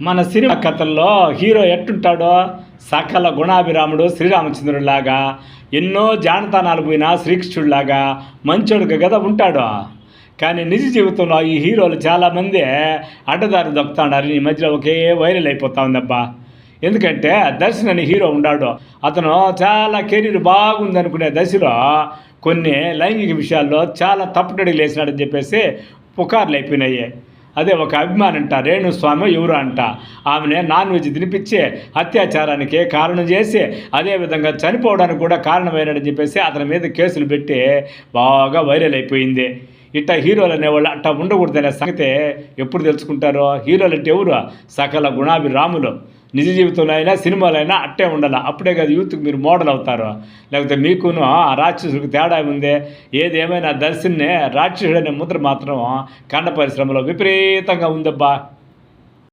మన సినిమా కథల్లో హీరో ఎట్టుంటాడో సకల గుణాభిరాముడు శ్రీరామచంద్రుడిలాగా, ఎన్నో జానతానాలు పోయిన శ్రీకృష్ణుడిలాగా మంచోడుగా కదా ఉంటాడు. కానీ నిజ జీవితంలో ఈ హీరోలు చాలామంది అడ్డదారి దొక్కుతున్నారు. ఈ మధ్యలో ఒకే వైరల్ అయిపోతా ఉందబ్బా. ఎందుకంటే దర్శన్ అనే హీరో ఉన్నాడు. అతను చాలా కెరీర్ బాగుందనుకునే దశలో కొన్ని లైంగిక విషయాల్లో చాలా తప్పుటడుగులు వేసినాడని చెప్పేసి పుకార్లు అయిపోయినాయి. అదే ఒక అభిమాని అంట, రేణుస్వామి ఎవరు అంట, ఆమెనే నాన్ వెజ్ తినిపించి అత్యాచారానికి కారణం చేసి అదేవిధంగా చనిపోవడానికి కూడా కారణమైనని చెప్పేసి అతని మీద కేసులు పెట్టి బాగా వైరల్ అయిపోయింది. ఇట్లా హీరోలు అనేవాళ్ళు అట్లా ఉండకూడదనే సంగతి ఎప్పుడు తెలుసుకుంటారో. హీరోలు అంటే ఎవరు? సకల గుణాభిరాములు. నిజ జీవితంలో అయినా సినిమాలో అయినా అట్టే ఉండాలి. అప్పుడే కదా యూత్కి మీరు మోడల్ అవుతారు. లేకపోతే మీకును ఆ రాక్షసుడికి తేడా ఉంది. ఏది ఏమైనా దర్శన్ని రాక్షసుడు అనే ముద్ర మాత్రం కన్నడ పరిశ్రమలో విపరీతంగా ఉందబ్బా.